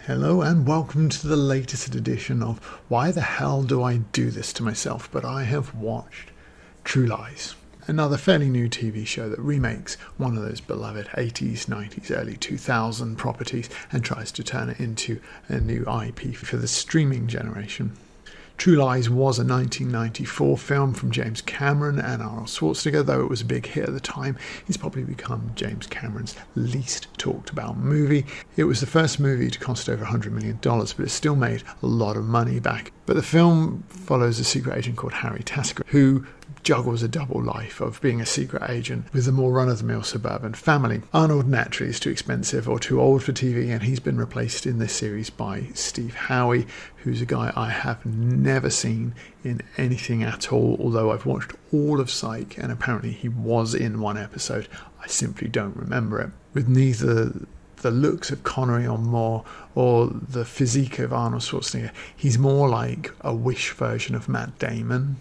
Hello and welcome to the latest edition of Why the Hell Do I Do This to Myself? But I have watched True Lies, another fairly new TV show that remakes one of those beloved 80s, 90s, early 2000 properties and tries to turn it into a new IP for the streaming generation. True Lies was a 1994 film from James Cameron and Arnold Schwarzenegger. Though it was a big hit at the time, it's probably become James Cameron's least talked about movie. It was the first movie to cost over $100 million, but it still made a lot of money back. But the film follows a secret agent called Harry Tasker, who juggles a double life of being a secret agent with a more run-of-the-mill suburban family. Arnold naturally is too expensive or too old for TV, and he's been replaced in this series by Steve Howey, who's a guy I have never seen in anything at all, although I've watched all of Psych, and apparently he was in one episode. I simply don't remember it. With neither the looks of Connery or Moore or the physique of Arnold Schwarzenegger, he's more like a Wish version of Matt Damon.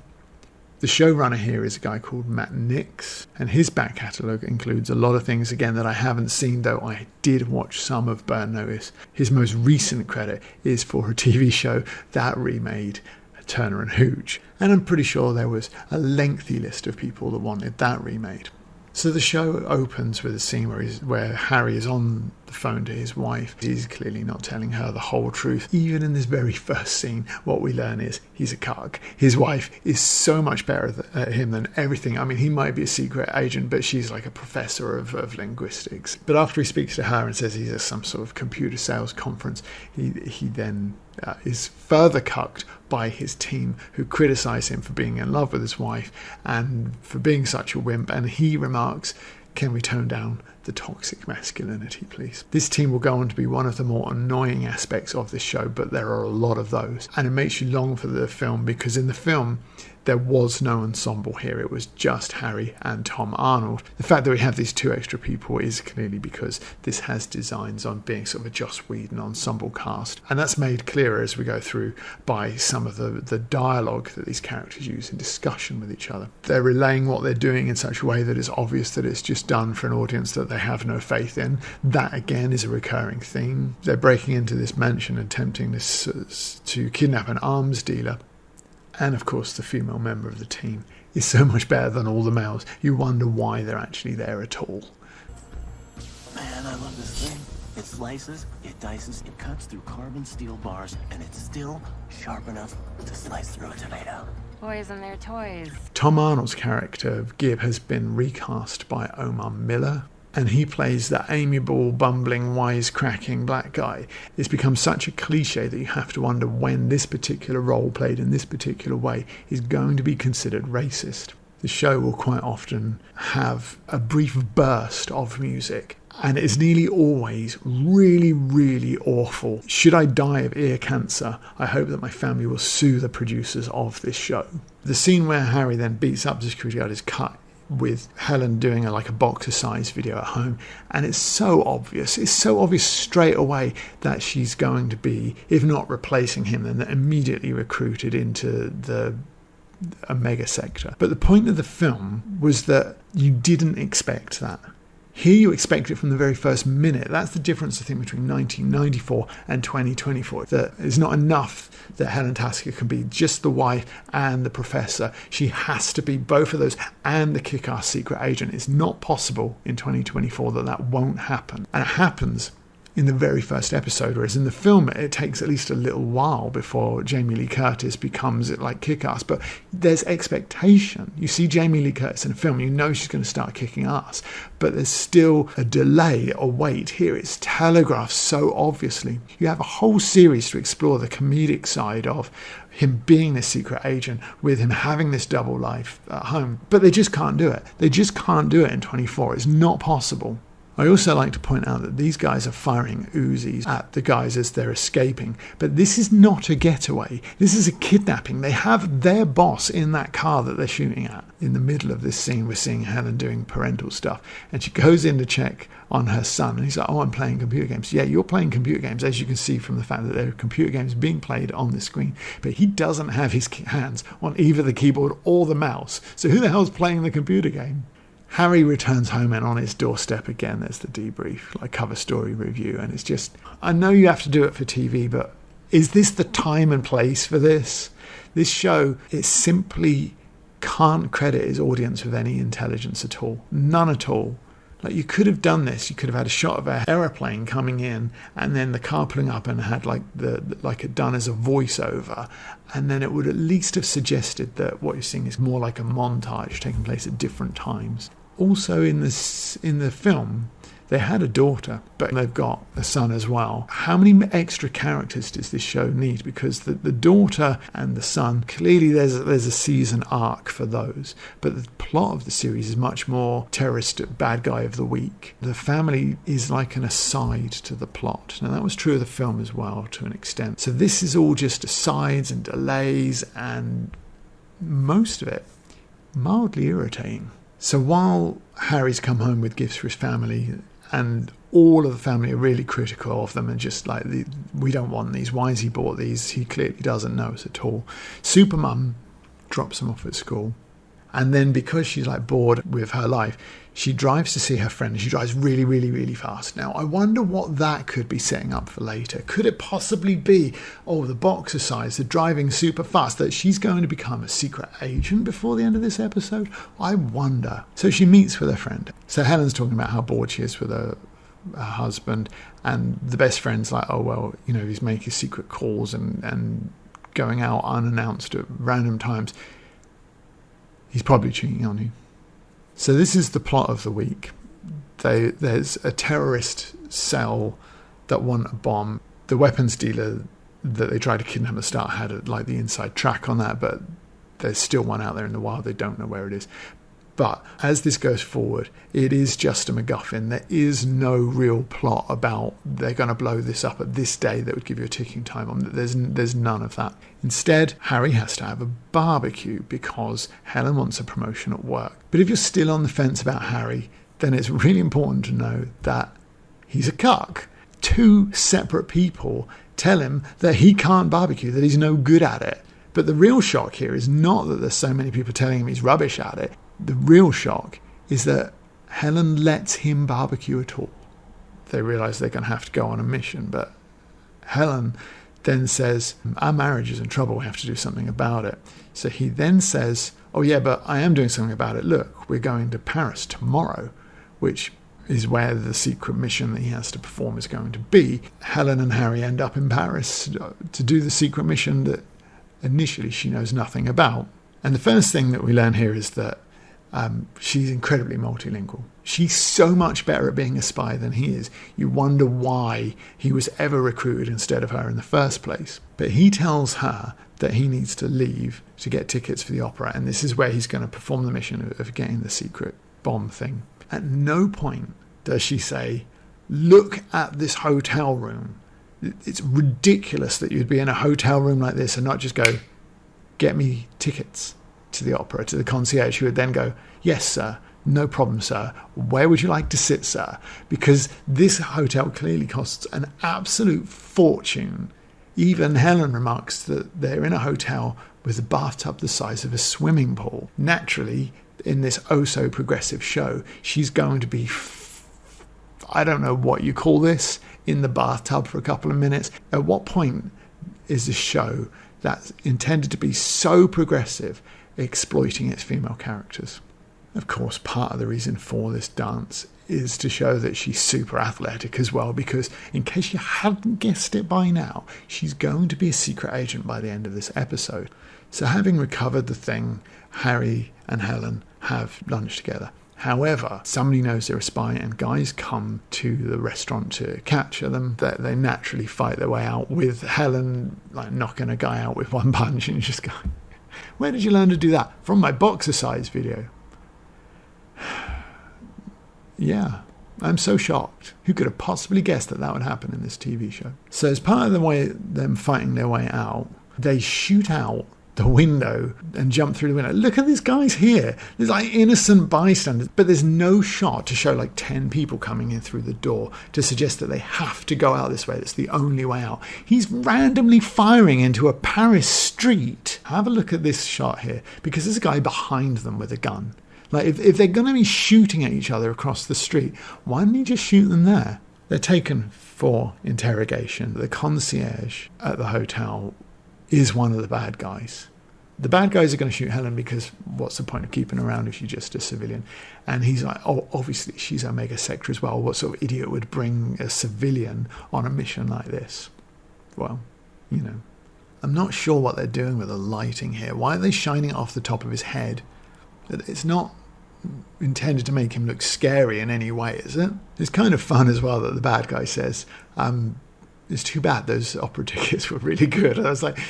The showrunner here is a guy called Matt Nix, and his back catalogue includes a lot of things, again, that I haven't seen, though I did watch some of Burn Notice. His most recent credit is for a TV show that remade Turner and Hooch, and I'm pretty sure there was a lengthy list of people that wanted that remade. So the show opens with a scene where Harry is on the phone to his wife. He's clearly not telling her the whole truth. Even in this very first scene, what we learn is he's a cuck. His wife is so much better at him than everything. I mean, he might be a secret agent, but she's like a professor of linguistics. But after he speaks to her and says he's at some sort of computer sales conference, he then is further cucked by his team, who criticise him for being in love with his wife and for being such a wimp. And he remarks, "Can we tone down the toxic masculinity, please?" This team will go on to be one of the more annoying aspects of this show, but there are a lot of those. And it makes you long for the film, because in the film, there was no ensemble here. It was just Harry and Tom Arnold. The fact that we have these two extra people is clearly because this has designs on being sort of a Joss-Whedon ensemble cast. And that's made clearer as we go through by some of the dialogue that these characters use in discussion with each other. They're relaying what they're doing in such a way that it's obvious that it's just done for an audience that they have no faith in. That, again, is a recurring theme. They're breaking into this mansion, attempting to kidnap an arms dealer. And of course, the female member of the team is so much better than all the males. You wonder why they're actually there at all. Man, I love this thing. It slices, it dices, it cuts through carbon steel bars, and it's still sharp enough to slice through a tomato. Boys and their toys. Tom Arnold's character of Gib has been recast by Omar Miller, and he plays that amiable, bumbling, wisecracking black guy. It's become such a cliche that you have to wonder when this particular role, played in this particular way, is going to be considered racist. The show will quite often have a brief burst of music, and it's nearly always really, really awful. Should I die of ear cancer, I hope that my family will sue the producers of this show. The scene where Harry then beats up the security guard is cut with Helen doing a boxer-size video at home, and it's so obvious straight away that she's going to be, if not replacing him, then immediately recruited into the Omega sector. But the point of the film was that you didn't expect that. Here you expect it from the very first minute. That's the difference, I think, between 1994 and 2024. That it's not enough that Helen Tasker can be just the wife and the professor. She has to be both of those and the kick-ass secret agent. It's not possible in 2024 that won't happen. And it happens in the very first episode, whereas in the film it takes at least a little while before Jamie Lee Curtis becomes like kick-ass. But there's expectation. You see Jamie Lee Curtis in a film, you know she's going to start kicking ass, but there's still a delay, a wait. Here it's telegraphed so obviously. You have a whole series to explore the comedic side of him being this secret agent, with him having this double life at home, but they just can't do it. They just can't do it in 24. It's not possible. I also like to point out that these guys are firing Uzis at the guys as they're escaping. But this is not a getaway. This is a kidnapping. They have their boss in that car that they're shooting at. In the middle of this scene, we're seeing Helen doing parental stuff. And she goes in to check on her son. And he's like, "Oh, I'm playing computer games." Yeah, you're playing computer games, as you can see from the fact that there are computer games being played on the screen. But he doesn't have his hands on either the keyboard or the mouse. So who the hell's playing the computer game? Harry returns home, and on his doorstep again there's the debrief, like cover story review, and it's just, I know you have to do it for TV, but is this the time and place for this? This show, it simply can't credit its audience with any intelligence at all. None at all. Like, you could have done this. You could have had a shot of an aeroplane coming in, and then the car pulling up, and had like it done as a voiceover, and then it would at least have suggested that what you're seeing is more like a montage taking place at different times. Also in the film, they had a daughter, but they've got a son as well. How many extra characters does this show need? Because the daughter and the son, clearly there's a season arc for those. But the plot of the series is much more terrorist bad guy of the week. The family is like an aside to the plot. Now, that was true of the film as well, to an extent. So this is all just asides and delays, and most of it mildly irritating. So while Harry's come home with gifts for his family, and all of the family are really critical of them and just like, we don't want these, why has he bought these, he clearly doesn't know us at all. Supermum drops him off at school, and then because she's like bored with her life, she drives to see her friend, and she drives really, really, really fast. Now, I wonder what that could be setting up for later. Could it possibly be, the boxer size, the driving super fast, that she's going to become a secret agent before the end of this episode? I wonder. So she meets with her friend. So Helen's talking about how bored she is with her husband, and the best friend's like, he's making secret calls and going out unannounced at random times. He's probably cheating on you. So this is the plot of the week. There's a terrorist cell that want a bomb. The weapons dealer that they tried to kidnap at the start had the inside track on that, but there's still one out there in the wild. They don't know where it is. But as this goes forward, it is just a MacGuffin. There is no real plot about they're going to blow this up at this day that would give you a ticking time bomb. There's none of that. Instead, Harry has to have a barbecue because Helen wants a promotion at work. But if you're still on the fence about Harry, then it's really important to know that he's a cuck. 2 separate people tell him that he can't barbecue, that he's no good at it. But the real shock here is not that there's so many people telling him he's rubbish at it. The real shock is that Helen lets him barbecue at all. They realise they're going to have to go on a mission, but Helen then says, our marriage is in trouble, we have to do something about it. So he then says, but I am doing something about it. Look, we're going to Paris tomorrow, which is where the secret mission that he has to perform is going to be. Helen and Harry end up in Paris to do the secret mission that initially she knows nothing about. And the first thing that we learn here is that she's incredibly multilingual. She's so much better at being a spy than he is. You wonder why he was ever recruited instead of her in the first place. But he tells her that he needs to leave to get tickets for the opera, and this is where he's going to perform the mission of getting the secret bomb thing. At no point does she say, look at this hotel room. It's ridiculous that you'd be in a hotel room like this and not just go, get me tickets to the opera, to the concierge, who would then go, yes, sir, no problem, sir. Where would you like to sit, sir? Because this hotel clearly costs an absolute fortune. Even Helen remarks that they're in a hotel with a bathtub the size of a swimming pool. Naturally, in this oh-so-progressive show, she's going to be, I don't know what you call this, in the bathtub for a couple of minutes. At what point is this show that's intended to be so progressive exploiting its female characters? Of course, part of the reason for this dance is to show that she's super athletic as well, because in case you hadn't guessed it by now, she's going to be a secret agent by the end of this episode. So having recovered the thing, Harry and Helen have lunch together. However, somebody knows they're a spy, and guys come to the restaurant to capture them. They naturally fight their way out, with Helen knocking a guy out with one punch, and just going, where did you learn to do that? From my boxercise video. Yeah, I'm so shocked. Who could have possibly guessed that would happen in this TV show? So as part of the way them fighting their way out, they shoot out the window and jump through the window. Look at these guys here. There's innocent bystanders, but there's no shot to show 10 people coming in through the door to suggest that they have to go out this way. That's the only way out. He's randomly firing into a Paris street. Have a look at this shot here, because there's a guy behind them with a gun. Like, if they're going to be shooting at each other across the street, why don't you just shoot them there? They're taken for interrogation. The concierge at the hotel is one of the bad guys. The bad guys are going to shoot Helen because what's the point of keeping her around if she's just a civilian? And he's like, oh, obviously she's Omega Sector as well. What sort of idiot would bring a civilian on a mission like this? Well, you know. I'm not sure what they're doing with the lighting here. Why are they shining it off the top of his head? It's not intended to make him look scary in any way, is it? It's kind of fun as well that the bad guy says, it's too bad those opera tickets were really good. And I was like,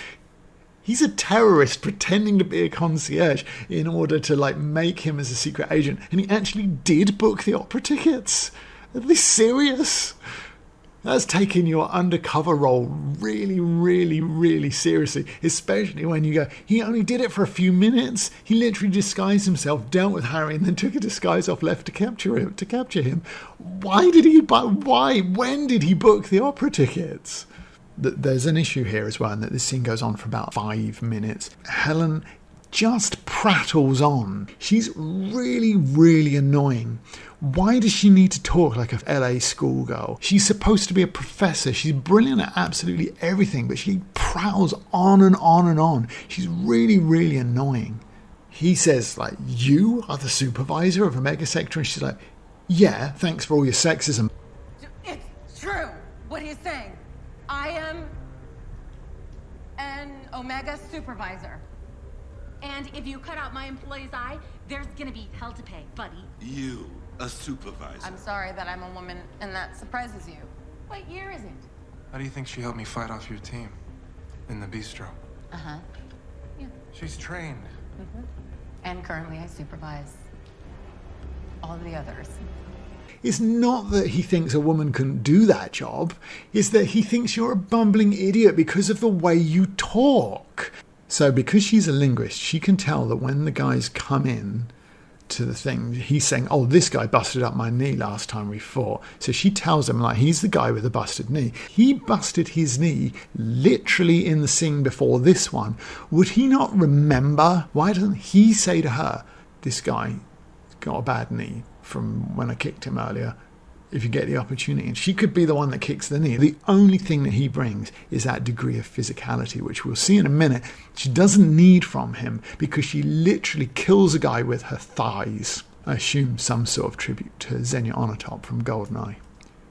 he's a terrorist pretending to be a concierge in order to like make him as a secret agent. And he actually did book the opera tickets. Are they serious? That's taking your undercover role really, really, really seriously, especially when you go, he only did it for a few minutes. He literally disguised himself, dealt with Harry, and then took a disguise off left to capture him. When did he book the opera tickets? There's an issue here as well, and that this scene goes on for about 5 minutes. Helen just prattles on. She's really, really annoying. Why does she need to talk like a LA schoolgirl? She's supposed to be a professor. She's brilliant at absolutely everything, but she prattles on and on and on. She's really, really annoying. He says, like, you are the supervisor of Omega Sector? And she's like, yeah, thanks for all your sexism. It's true what he's saying. I am an Omega supervisor. And if you cut out my employee's eye, there's gonna be hell to pay, buddy. You, a supervisor. I'm sorry that I'm a woman and that surprises you. What year is it? How do you think she helped me fight off your team? In the bistro. Uh-huh. Yeah. She's trained. Mm-hmm. And currently I supervise all of the others. It's not that he thinks a woman can do that job. It's that he thinks you're a bumbling idiot because of the way you talk. So because she's a linguist, she can tell that when the guys come in to the thing, he's saying, oh, this guy busted up my knee last time we fought. So she tells him, like, he's the guy with the busted knee. He busted his knee literally in the scene before this one. Would he not remember? Why doesn't he say to her, this guy got a bad knee from when I kicked him earlier, if you get the opportunity? And she could be the one that kicks the knee. The only thing that he brings is that degree of physicality, which we'll see in a minute she doesn't need from him, because she literally kills a guy with her thighs. I assume some sort of tribute to Xenia Onatop from GoldenEye.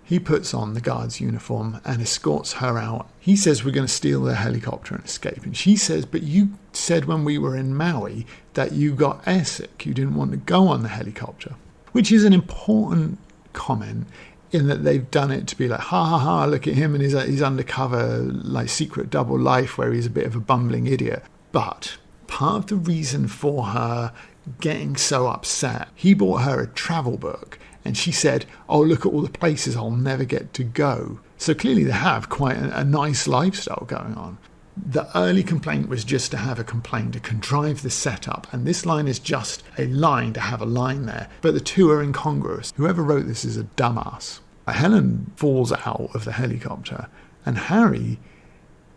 He puts on the guard's uniform and escorts her out. He says, we're going to steal their helicopter and escape. And she says, but you said when we were in Maui that you got airsick. You didn't want to go on the helicopter. Which is an important comment, in that they've done it to be like, ha ha ha, look at him and his undercover like secret double life where he's a bit of a bumbling idiot. But part of the reason for her getting so upset, he bought her a travel book and she said, oh, look at all the places I'll never get to go. So clearly they have quite a nice lifestyle going on. The early complaint was just to have a complaint, to contrive the setup, and this line is just a line to have a line there, but the two are incongruous. Whoever wrote this is a dumbass. Helen falls out of the helicopter, and Harry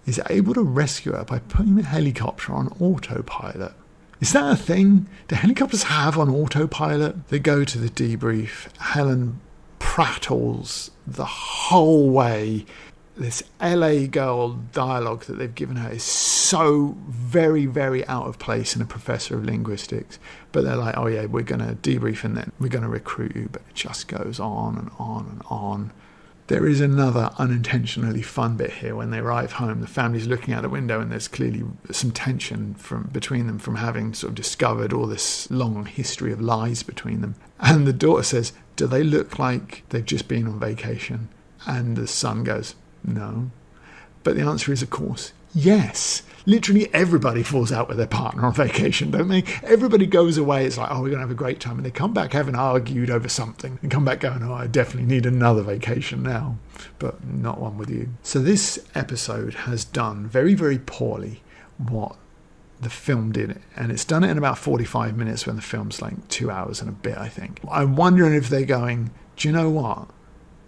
is able to rescue her by putting the helicopter on autopilot. Is that a thing? Do helicopters have on autopilot? They go to the debrief. Helen prattles the whole way. This LA girl dialogue that they've given her is so very, very out of place in a professor of linguistics. But they're like, oh yeah, we're going to debrief and then we're going to recruit you. But it just goes on and on and on. There is another unintentionally fun bit here. When they arrive home, the family's looking out the window and there's clearly some tension between them from having sort of discovered all this long history of lies between them. And the daughter says, do they look like they've just been on vacation? And the son goes, no. But the answer is, of course, yes. Literally everybody falls out with their partner on vacation, don't they? Everybody goes away. It's like, oh, we're going to have a great time. And they come back having argued over something and come back going, oh, I definitely need another vacation now. But not one with you. So this episode has done very, very poorly what the film did. And it's done it in about 45 minutes when the film's like 2 hours and a bit, I think. I'm wondering if they're going, do you know what?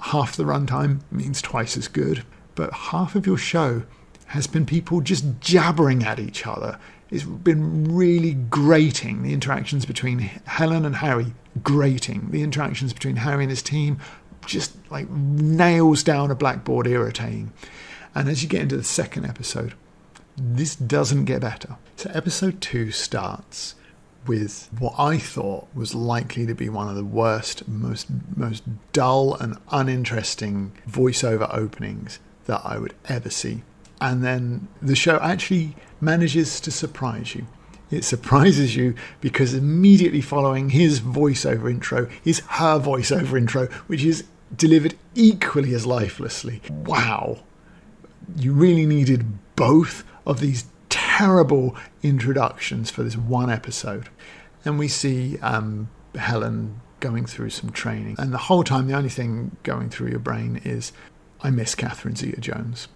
Half the runtime means twice as good, but half of your show has been people just jabbering at each other It's been really grating. The interactions between Helen and Harry, grating. The interactions between Harry and his team, just like nails down a blackboard, irritating. And as you get into the second episode, this doesn't get better. So episode 2 starts with what I thought was likely to be one of the worst, most dull and uninteresting voiceover openings that I would ever see. And then the show actually manages to surprise you. It surprises you because immediately following his voiceover intro is her voiceover intro, which is delivered equally as lifelessly. Wow. You really needed both of these terrible introductions for this one episode. And we see Helen going through some training. And the whole time, the only thing going through your brain is, I miss Catherine Zeta-Jones.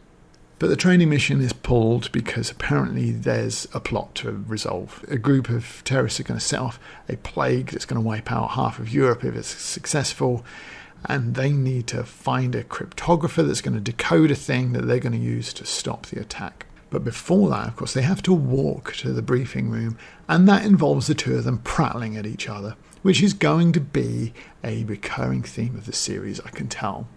But the training mission is pulled because apparently there's a plot to resolve. A group of terrorists are going to set off a plague that's going to wipe out half of Europe if it's successful. And they need to find a cryptographer that's going to decode a thing that they're going to use to stop the attack. But before that, of course, they have to walk to the briefing room, and that involves the two of them prattling at each other, which is going to be a recurring theme of the series, I can tell.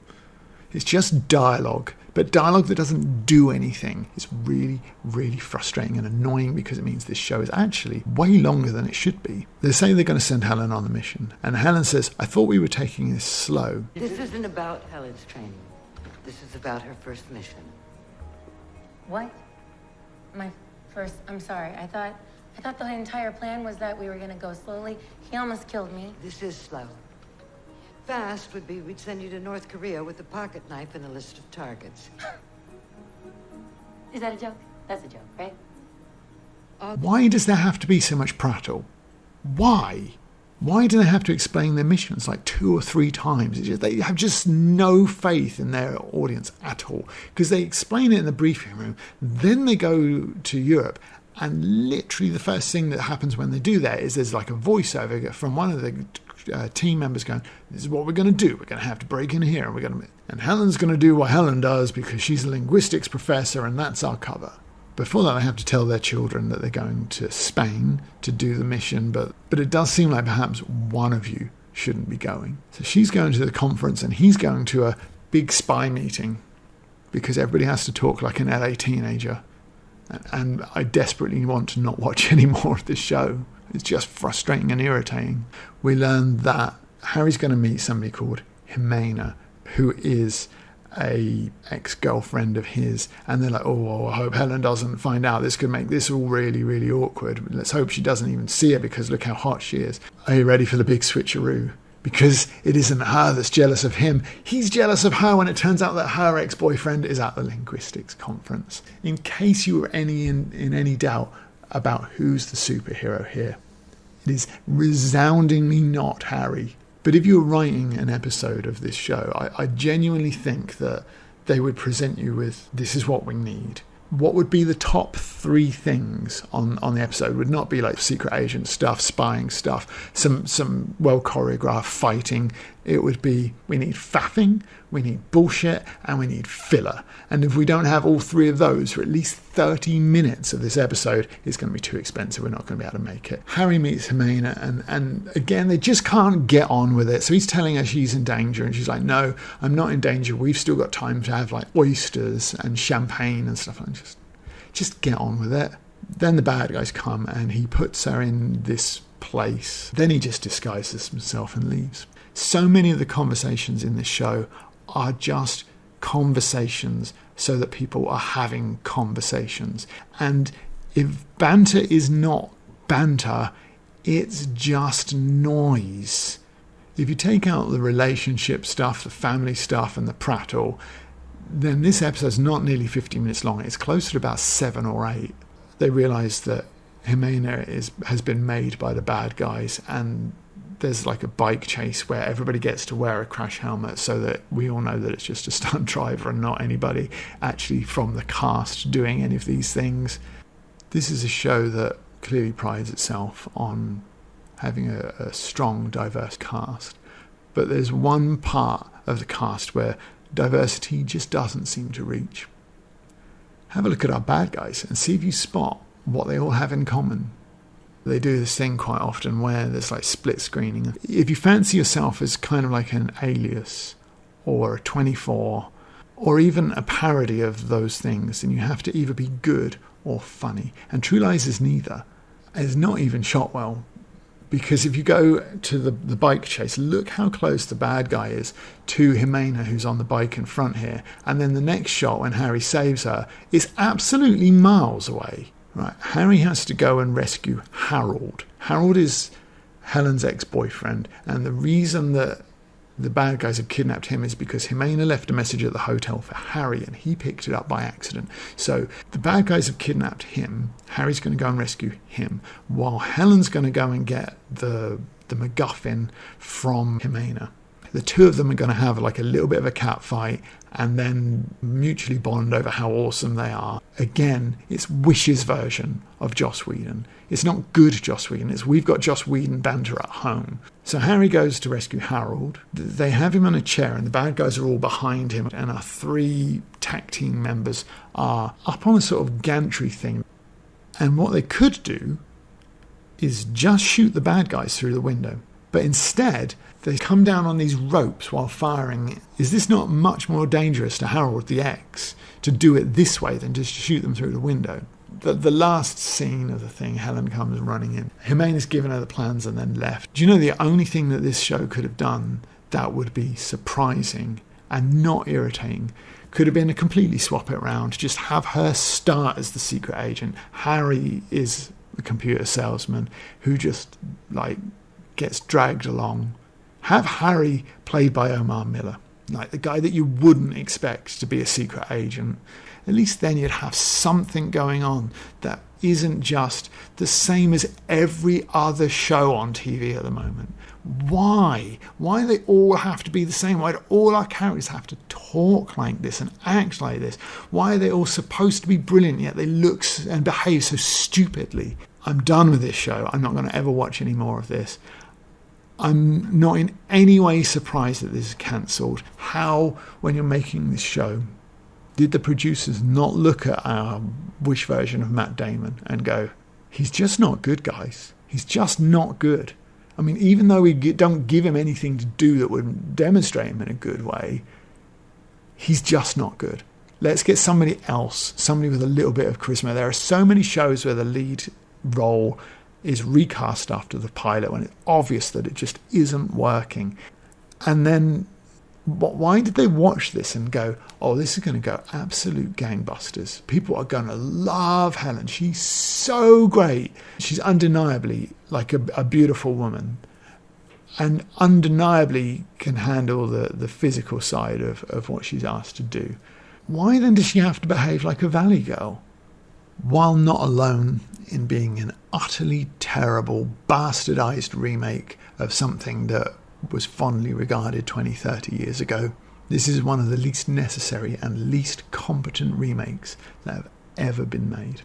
It's just dialogue, but dialogue that doesn't do anything. It's really, really frustrating and annoying because it means this show is actually way longer than it should be. They say they're going to send Helen on the mission, and Helen says, I thought we were taking this slow. This isn't about Helen's training. This is about her first mission. What? My first... I'm sorry. I thought the entire plan was that we were going to go slowly. He almost killed me. This is slow. Fast would be we'd send you to North Korea with a pocket knife and a list of targets. Is that a joke? That's a joke, right? Why does there have to be so much prattle? Why? Why do they have to explain their missions like 2 or 3 times? It's just, they have just no faith in their audience at all. Because they explain it in the briefing room, then they go to Europe, and literally the first thing that happens when they do that is there's like a voiceover from one of the team members going, this is what we're going to do. We're going to have to break in here. And Helen's going to do what Helen does because she's a linguistics professor and that's our cover. Before that, they have to tell their children that they're going to Spain to do the mission, but it does seem like perhaps one of you shouldn't be going. So she's going to the conference and he's going to a big spy meeting because everybody has to talk like an LA teenager. And I desperately want to not watch any more of this show. It's just frustrating and irritating. We learn that Harry's going to meet somebody called Jimena, who is a ex-girlfriend of his, and they're like, oh, I hope Helen doesn't find out. This could make this all really, really awkward. Let's hope she doesn't even see it because look how hot she is. Are you ready for the big switcheroo? Because it isn't her that's jealous of him. He's jealous of her when it turns out that her ex-boyfriend is at the linguistics conference. In case you were in any doubt about who's the superhero here, it is resoundingly not Harry. But if you were writing an episode of this show, I genuinely think that they would present you with, this is what we need. What would be the top 3 things on the episode would not be like secret agent stuff, spying stuff, some well choreographed fighting. It would be, we need faffing, we need bullshit, and we need filler. And if we don't have all 3 of those for at least 30 minutes of this episode, it's going to be too expensive. We're not going to be able to make it. Harry meets Jimena, and again, they just can't get on with it. So he's telling her she's in danger, and she's like, no, I'm not in danger. We've still got time to have like oysters and champagne and stuff like that. Just get on with it. Then the bad guys come, and he puts her in this place. Then he just disguises himself and leaves. So many of the conversations in this show are just conversations so that people are having conversations. And if banter is not banter, it's just noise. If you take out the relationship stuff, the family stuff, and the prattle, then this episode's not nearly 50 minutes long. It's closer to about 7 or 8. They realise that Jimena has been made by the bad guys, and there's like a bike chase where everybody gets to wear a crash helmet so that we all know that it's just a stunt driver and not anybody actually from the cast doing any of these things. This is a show that clearly prides itself on having a strong, diverse cast. But there's one part of the cast where diversity just doesn't seem to reach. Have a look at our bad guys and see if you spot what they all have in common. They do this thing quite often where there's like split screening. If you fancy yourself as kind of like an Alias or a 24 or even a parody of those things, then you have to either be good or funny. And True Lies is neither. It's not even shot well, because if you go to the bike chase, look how close the bad guy is to Jimena, who's on the bike in front here. And then the next shot, when Harry saves her, is absolutely miles away. Right, Harry has to go and rescue Harold. Harold is Helen's ex-boyfriend, and the reason that the bad guys have kidnapped him is because Jimena left a message at the hotel for Harry, and he picked it up by accident. So the bad guys have kidnapped him. Harry's going to go and rescue him, while Helen's going to go and get the MacGuffin from Jimena. The two of them are going to have like a little bit of a cat fight and then mutually bond over how awesome they are. Again, it's Wish's version of Joss Whedon. It's not good Joss Whedon, it's we've got Joss Whedon banter at home. So Harry goes to rescue Harold. They have him on a chair and the bad guys are all behind him, and our 3 tag team members are up on a sort of gantry thing. And what they could do is just shoot the bad guys through the window. But instead, they come down on these ropes while firing. Is this not much more dangerous to Harold the Ex to do it this way than just to shoot them through the window? The last scene of the thing, Helen comes running in. Jimena's given her the plans and then left. Do you know the only thing that this show could have done that would be surprising and not irritating could have been to completely swap it around. Just have her start as the secret agent. Harry is the computer salesman who just like gets dragged along. Have Harry played by Omar Miller, like the guy that you wouldn't expect to be a secret agent. At least then you'd have something going on that isn't just the same as every other show on TV at the moment. Why? Why do they all have to be the same? Why do all our characters have to talk like this and act like this? Why are they all supposed to be brilliant, yet they look and behave so stupidly? I'm done with this show. I'm not going to ever watch any more of this. I'm not in any way surprised that this is cancelled. How, when you're making this show, did the producers not look at our Wish version of Matt Damon and go, he's just not good, guys. He's just not good. I mean, even though we don't give him anything to do that would demonstrate him in a good way, he's just not good. Let's get somebody else, somebody with a little bit of charisma. There are so many shows where the lead role is recast after the pilot when it's obvious that it just isn't working. And then why did they watch this and go, oh, this is going to go absolute gangbusters. People are going to love Helen. She's so great. She's undeniably like a beautiful woman and undeniably can handle the physical side of what she's asked to do. Why then does she have to behave like a valley girl? While not alone in being an utterly terrible, bastardized remake of something that was fondly regarded 20, 30 years ago, this is one of the least necessary and least competent remakes that have ever been made.